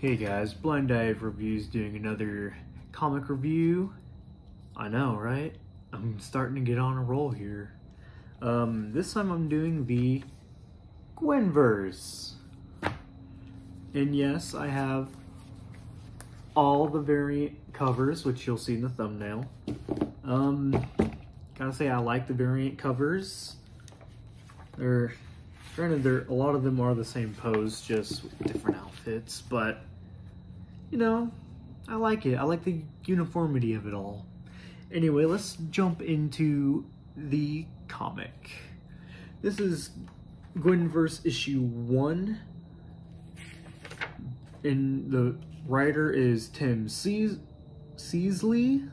Hey guys, Blind Dive Reviews doing another comic review. I know, right? I'm starting to get on a roll here. This time I'm doing the Gwenverse. And yes, I have all the variant covers, which you'll see in the thumbnail. Gotta say I like the variant covers. Granted, a lot of them are the same pose, just with different outfits, but you know, I like it. I like the uniformity of it all. Anyway, let's jump into the comic. This is Gwenverse issue 1, and the writer is Tim Seasley.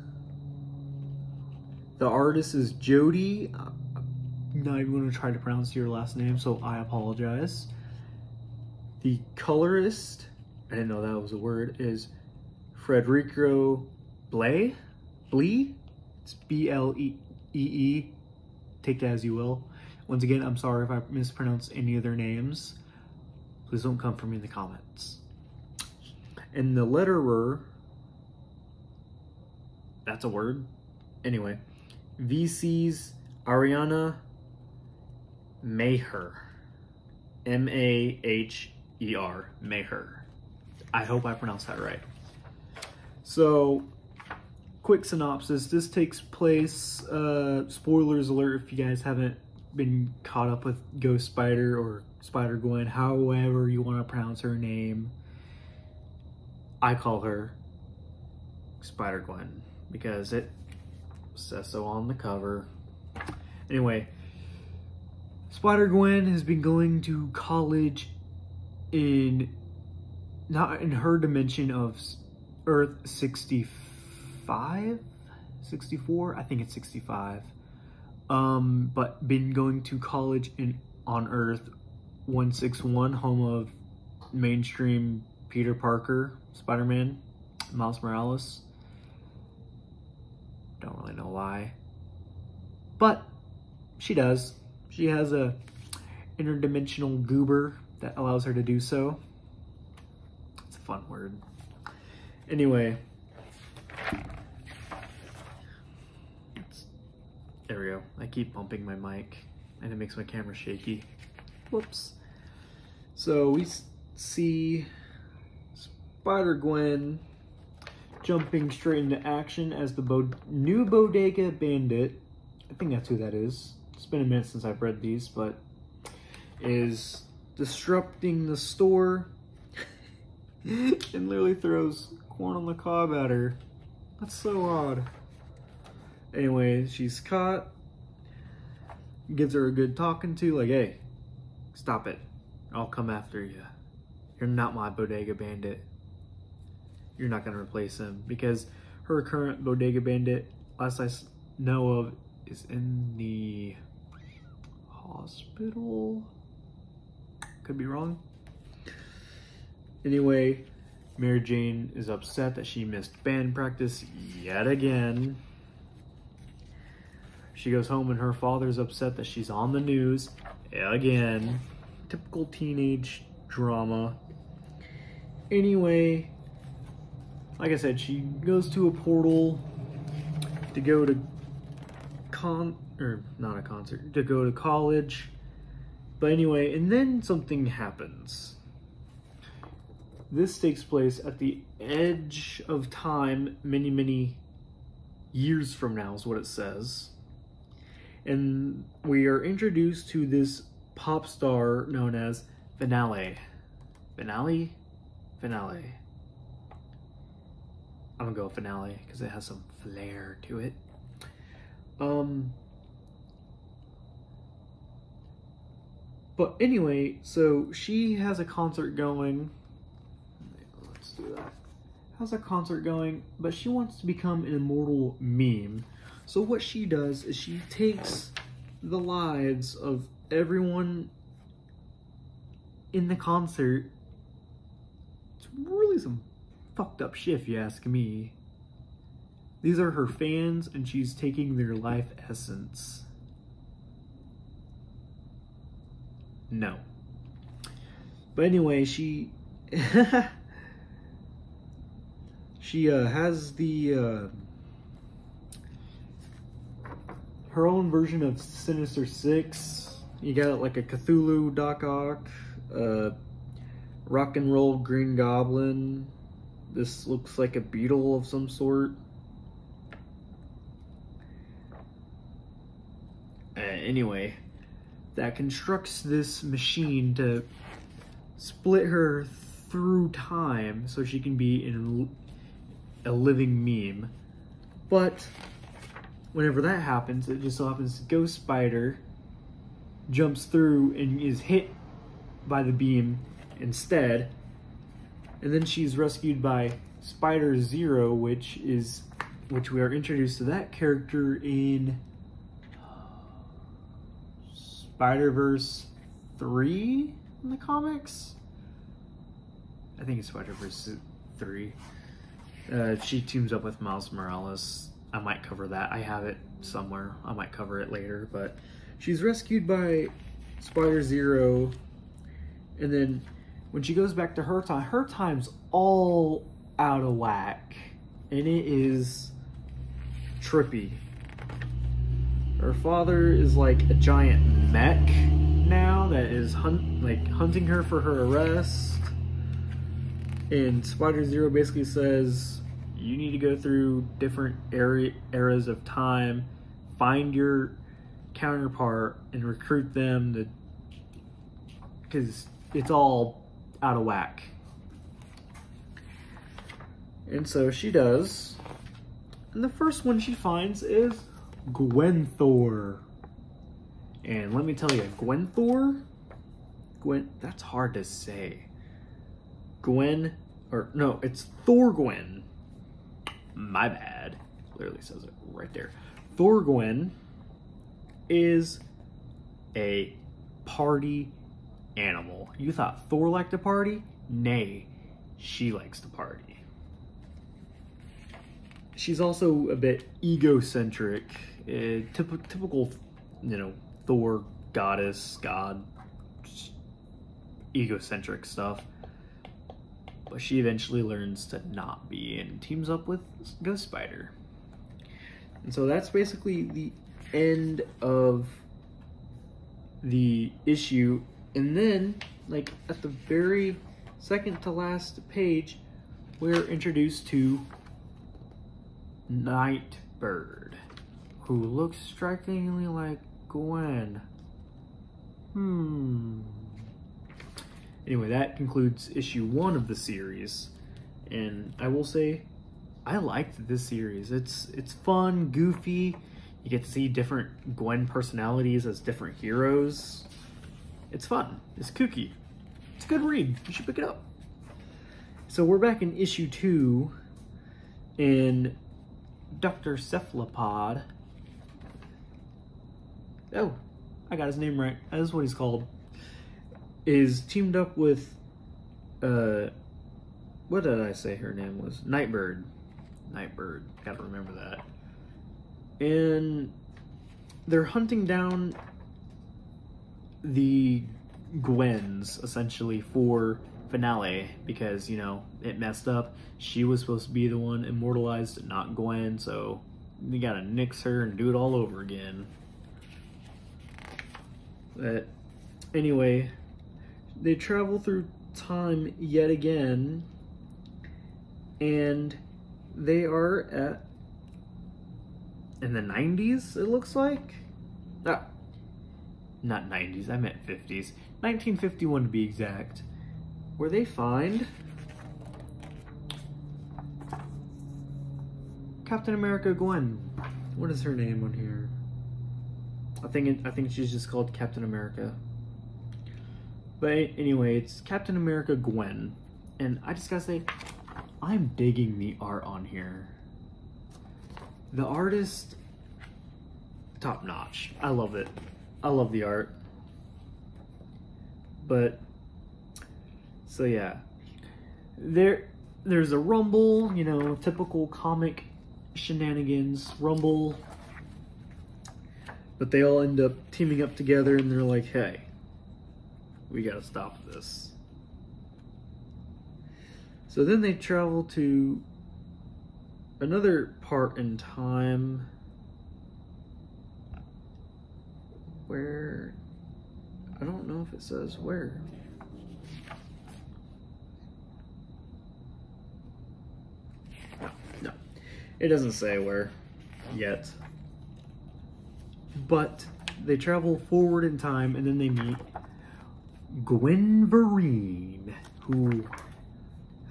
The artist is Jody. I'm not even going to try to pronounce your last name, so I apologize. The colorist, I didn't know that was a word, is Federico Blee? It's B-L-E-E. Take that as you will. Once again, I'm sorry if I mispronounce any of their names. Please don't come for me in the comments. And the letterer, that's a word. Anyway, VC's Ariana Maher. M-A-H-E-R. Maher. I hope I pronounced that right. So, quick synopsis. This takes place, spoilers alert if you guys haven't been caught up with Ghost Spider or Spider-Gwen, however you want to pronounce her name. I call her Spider-Gwen because it says so on the cover. Anyway, Spider-Gwen has been going to college not in her dimension of Earth 65? 64? I think it's 65. But been going to college on Earth 161, home of mainstream Peter Parker, Spider-Man, Miles Morales. Don't really know why. But she does. She has a interdimensional goober that allows her to do so. It's a fun word. Anyway. There we go. I keep bumping my mic and it makes my camera shaky. Whoops. So we see Spider-Gwen jumping straight into action as the new Bodega Bandit. I think that's who that is. It's been a minute since I've read these, but is disrupting the store and literally throws corn on the cob at her. That's so odd. Anyway, she's caught. Gives her a good talking to, like, hey, stop it. I'll come after you. You're not my Bodega Bandit. You're not gonna replace him, because her current Bodega Bandit, last I know of, is in the hospital. Could be wrong. Anyway, Mary Jane is upset that she missed band practice yet again. She goes home and her father's upset that she's on the news again. Typical teenage drama. Anyway, like I said, she goes to a portal to go to to go to college. But anyway, and then something happens. This takes place at the edge of time, many, many years from now is what it says. And we are introduced to this pop star known as Finale. Finale? Finale. I'm gonna go Finale because it has some flair to it. But anyway, so she has a concert going. Let's do that. Has a concert going, but she wants to become an immortal meme. So what she does is she takes the lives of everyone in the concert. It's really some fucked up shit if you ask me. These are her fans and she's taking their life essence. No. But anyway, she She has her own version of Sinister Six. You got like a Cthulhu Doc Ock, rock and roll Green Goblin. This looks like a beetle of some sort. Anyway, that constructs this machine to split her through time so she can be in a living meme. But whenever that happens, it just so happens Ghost Spider jumps through and is hit by the beam instead. And then she's rescued by Spider Zero, which we are introduced to that character in Spider-Verse 3 in the comics. I think it's Spider-Verse 3. She teams up with Miles Morales. I might cover that. I have it somewhere. I might cover it later, but she's rescued by Spider Zero, and then when she goes back to her time's all out of whack, and it is trippy. Her father is like a giant mech now that is hunting her for her arrest. And Spider Zero basically says, you need to go through different eras of time, find your counterpart, and recruit them because it's all out of whack. And so she does. And the first one she finds is Gwenthor. And let me tell you, Gwen, that's hard to say. It's Thor-Gwen. My bad. Clearly says it right there. Thor-Gwen is a party animal. You thought Thor liked to party? Nay, she likes to party. She's also a bit egocentric. Typical, Thor, goddess, god, egocentric stuff. But she eventually learns to not be and teams up with Ghost Spider. And so that's basically the end of the issue. And then, like, at the very second to last page, we're introduced to Nightbird, who looks strikingly like Gwen. Anyway, that concludes issue 1 of the series, and I will say I liked this series. It's fun, goofy. You get to see different Gwen personalities as different heroes. It's fun. It's kooky. It's a good read. You should pick it up. So we're back in issue 2, and Dr. Cephalopod. Oh, I got his name right. That's what he's called. Is teamed up with, what did I say her name was? Nightbird. Nightbird. Gotta remember that. And they're hunting down the Gwens, essentially, for Finale, because, it messed up. She was supposed to be the one immortalized, not Gwen, so you gotta nix her and do it all over again. But anyway, they travel through time yet again, and they are in the 90s, it looks like. Not 90s, I meant 50s. 1951 to be exact. Where they find Captain America Gwen. What is her name on here? I think she's just called Captain America. But anyway, it's Captain America Gwen. And I just gotta say, I'm digging the art on here. The artist, top notch. I love it. I love the art. But, so yeah. There's a rumble, typical comic shenanigans, rumble. But they all end up teaming up together and they're like, hey, we gotta stop this. So then they travel to another part in time where I don't know if it says where. No, it doesn't say where yet. But they travel forward in time, and then they meet Gwenverse, who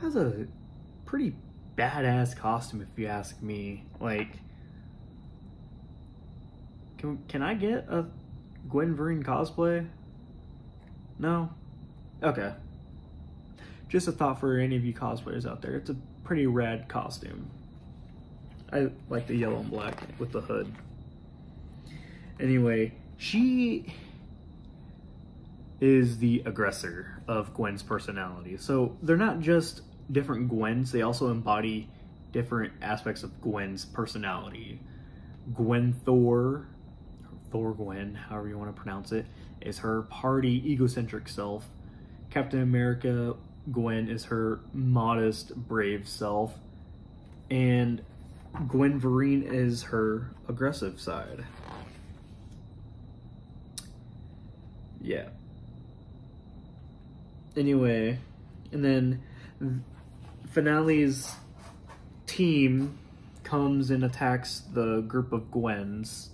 has a pretty badass costume, if you ask me. Like, can I get a Gwenverse cosplay? No? Okay. Just a thought for any of you cosplayers out there. It's a pretty rad costume. I like the yellow and black with the hood. Anyway, she is the aggressor of Gwen's personality. So they're not just different Gwens, they also embody different aspects of Gwen's personality. Gwen, however you want to pronounce it, is her party, egocentric self. Captain America Gwen is her modest, brave self. And Gwenverse is her aggressive side. Yeah. Anyway, and then Finale's team comes and attacks the group of Gwens,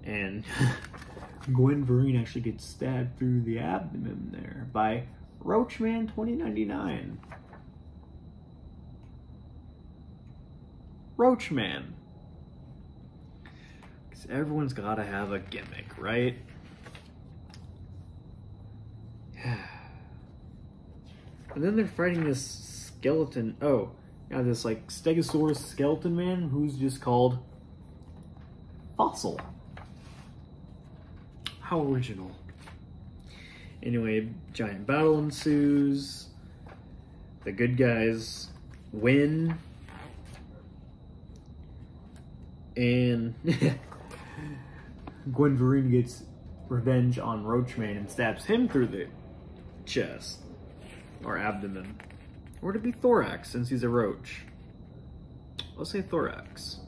and Gwenverse actually gets stabbed through the abdomen there by Roachman 2099. Roachman. Because everyone's gotta have a gimmick, right? And then they're fighting this skeleton. Oh, yeah, this like Stegosaurus skeleton man who's just called Fossil. How original. Anyway, giant battle ensues. The good guys win. And Gwenverse gets revenge on Roachman and stabs him through the chest. Or abdomen. Or to be thorax, since he's a roach. I'll say thorax.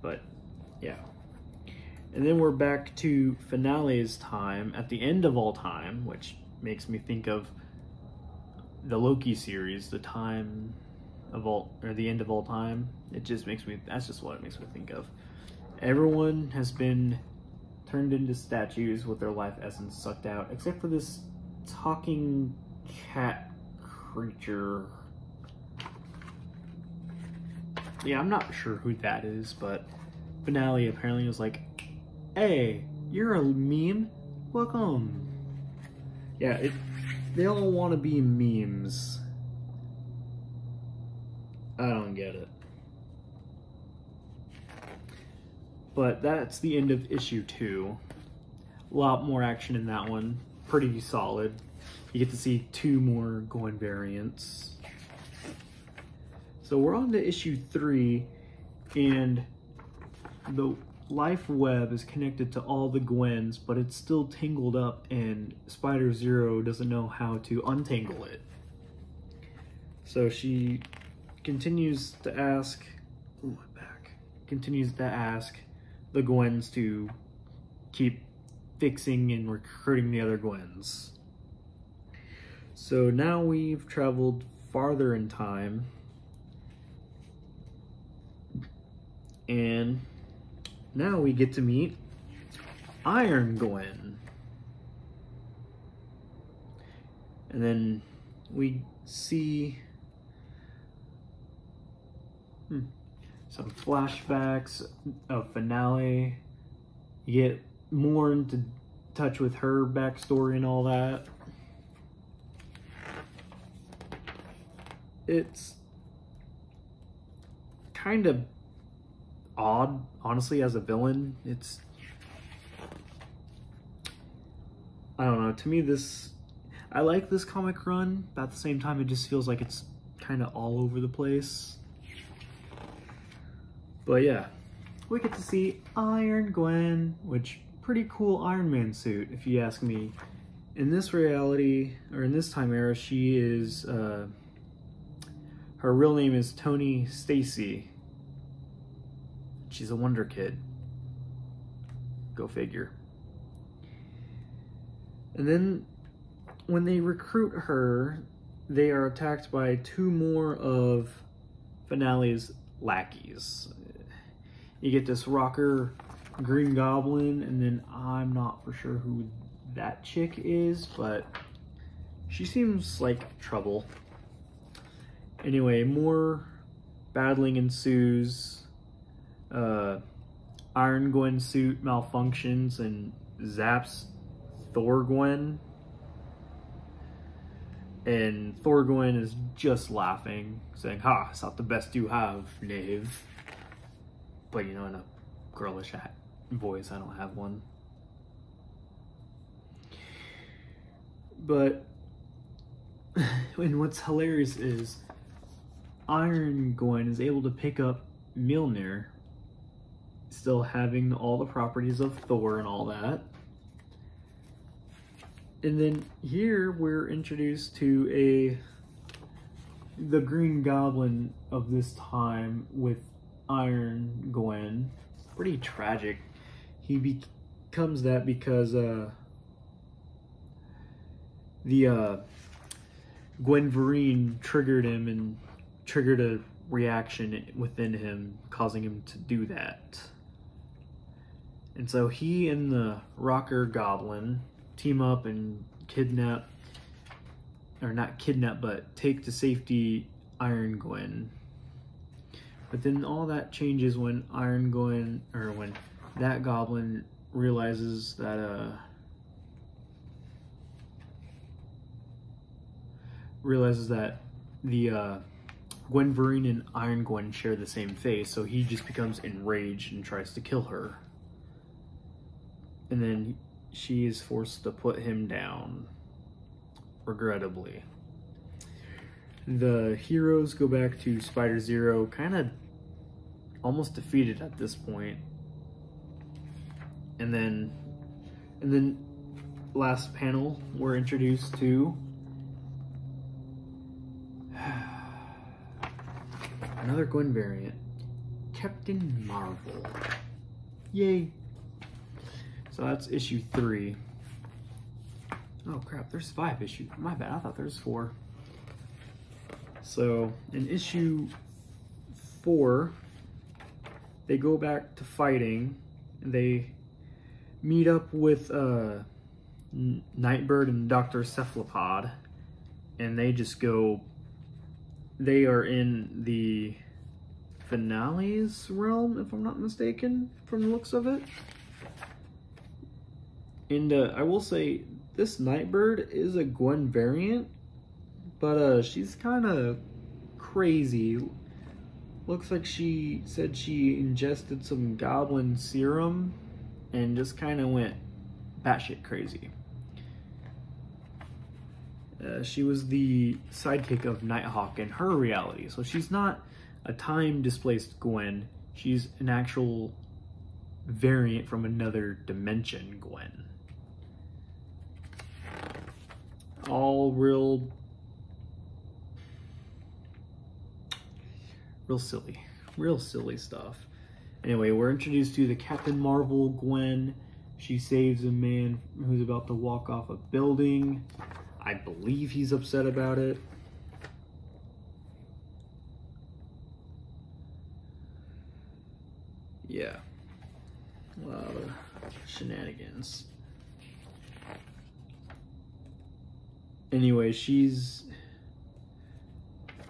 But, yeah. And then we're back to Finale's time, at the end of all time, which makes me think of the Loki series, the time of all, or the end of all time. It just makes me, that's just what it makes me think of. Everyone has been turned into statues with their life essence sucked out, except for this talking cat creature. Yeah, I'm not sure who that is, but Finale apparently was like, hey, you're a meme? Welcome. Yeah, they all want to be memes. I don't get it. But that's the end of issue 2. A lot more action in that one. Pretty solid. You get to see 2 more Gwen variants. So we're on to issue 3, and the life web is connected to all the Gwens, but it's still tangled up, and Spider-Zero doesn't know how to untangle it. So she continues to ask, continues to ask the Gwens to keep fixing and recruiting the other Gwens. So now we've traveled farther in time, and now we get to meet Iron Gwen. And then we see some flashbacks of Finale. You get more into touch with her backstory and all that. It's kind of odd, honestly, as a villain. It's, I don't know, to me I like this comic run, but at the same time it just feels like it's kind of all over the place. But yeah, we get to see Iron Gwen, which pretty cool Iron Man suit, if you ask me. In this reality, or in this time era, she is her real name is Tony Stacy. She's a Wonder Kid. Go figure. And then when they recruit her, they are attacked by 2 more of Finale's lackeys. You get this rocker Green Goblin, and then I'm not for sure who that chick is, but she seems like trouble. Anyway, more battling ensues. Iron Gwen suit malfunctions and zaps Thor-Gwen. And Thor-Gwen is just laughing, saying, "Ha, it's not the best you have, knave." But, you know, in a girlish voice, I don't have one. But, and what's hilarious is Iron Gwen is able to pick up Mjolnir, still having all the properties of Thor and all that. And then here we're introduced to the Green Goblin of this time with Iron Gwen. Pretty tragic. He becomes that because the Gwenverse triggered him and triggered a reaction within him, causing him to do that. And so he and the Rocker Goblin team up and kidnap, or not kidnap, but take to safety Iron Gwen. But then all that changes when Iron Gwen, or when that goblin realizes that the Gwenverse and Iron Gwen share the same face, so he just becomes enraged and tries to kill her. And then she is forced to put him down, regrettably. The heroes go back to Spider-Zero, kind of almost defeated at this point. And then last panel, we're introduced to another Gwen variant, Captain Marvel. Yay! So that's issue 3. Oh crap, there's 5 issues. My bad, I thought there was 4. So in issue 4, they go back to fighting. They meet up with Nightbird and Dr. Cephalopod, and they just go. They are in the Finale's realm, if I'm not mistaken, from the looks of it. And I will say, this Nightbird is a Gwen variant, but she's kind of crazy. Looks like she said she ingested some goblin serum and just kind of went batshit crazy. She was the sidekick of Nighthawk in her reality, so she's not a time-displaced Gwen. She's an actual variant from another dimension Gwen. All real silly stuff. Anyway, we're introduced to the Captain Marvel Gwen. She saves a man who's about to walk off a building. I believe he's upset about it. Yeah, a lot of shenanigans. Anyway,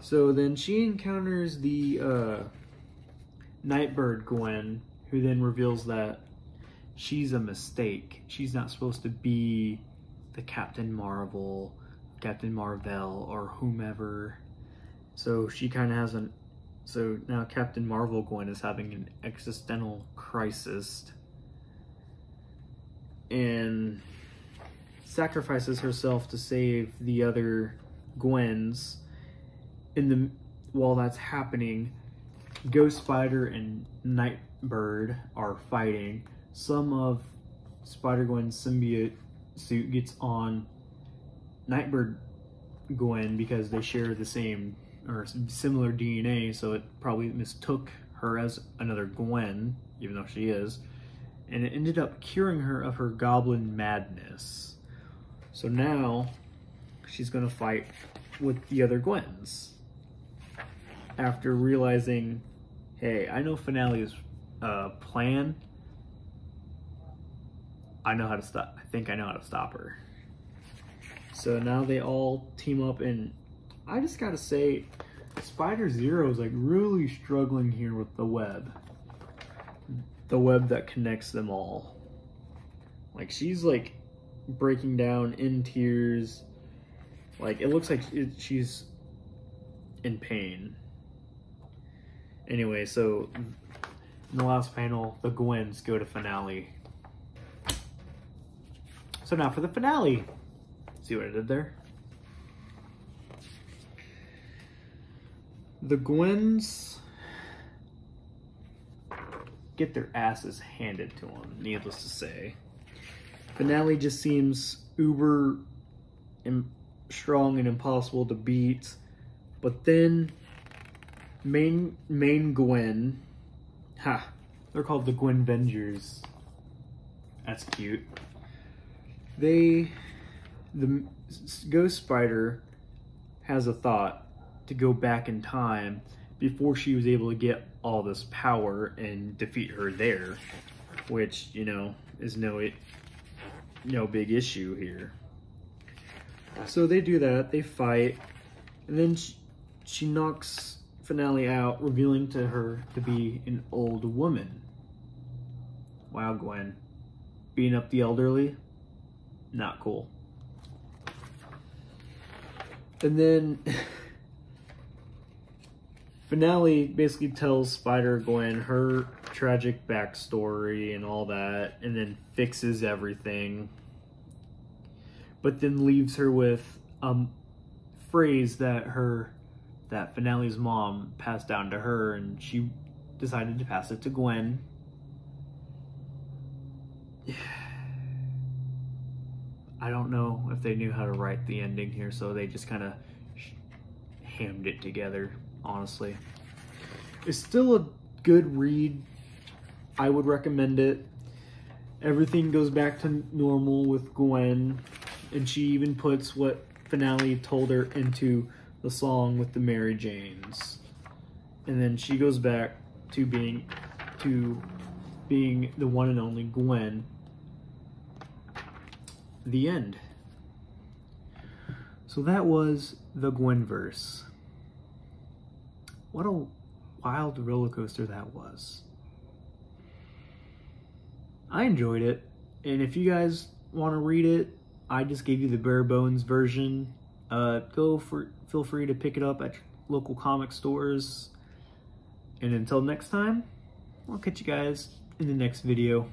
so then she encounters the Nightbird Gwen, who then reveals that she's a mistake. She's not supposed to be the Captain Marvel, Captain Marvel, or whomever. So she kind of has so now Captain Marvel Gwen is having an existential crisis and sacrifices herself to save the other Gwens. While that's happening, Ghost Spider and Nightbird are fighting. Some of Spider-Gwen's symbiote suit gets on Nightbird Gwen because they share the same or similar DNA, so it probably mistook her as another Gwen, even though she is, and it ended up curing her of her goblin madness. So now she's gonna fight with the other Gwens. After realizing, hey, I know Finale's plan. I think I know how to stop her. So now they all team up, and I just gotta say, Spider-Zero is like really struggling here with the web. The web that connects them all. Like, she's like breaking down in tears. Like, it looks like she's in pain. Anyway, so in the last panel, the Gwens go to Finale. So now for the finale. See what I did there? The Gwens get their asses handed to them, needless to say. Finale just seems uber strong and impossible to beat, but then main Gwen, they're called the Gwenvengers. That's cute. The Ghost Spider has a thought to go back in time before she was able to get all this power and defeat her there, which, you know, is no big issue here. So they do that, they fight, and then she knocks Finale out, revealing to her to be an old woman. Wow, Gwen. Beating up the elderly? Not cool. And then Finale basically tells Spider-Gwen her tragic backstory and all that, and then fixes everything. But then leaves her with a phrase that Finale's mom passed down to her, and she decided to pass it to Gwen. I don't know if they knew how to write the ending here, so they just kind of hammed it together, honestly. It's still a good read. I would recommend it. Everything goes back to normal with Gwen, and she even puts what Finale told her into the song with the Mary Janes. And then she goes back to being the one and only Gwen. The end. So that was the Gwenverse. What a wild roller coaster that was. I enjoyed it, and if you guys want to read it, I just gave you the bare bones version. Feel free to pick it up at local comic stores. And until next time, I'll catch you guys in the next video.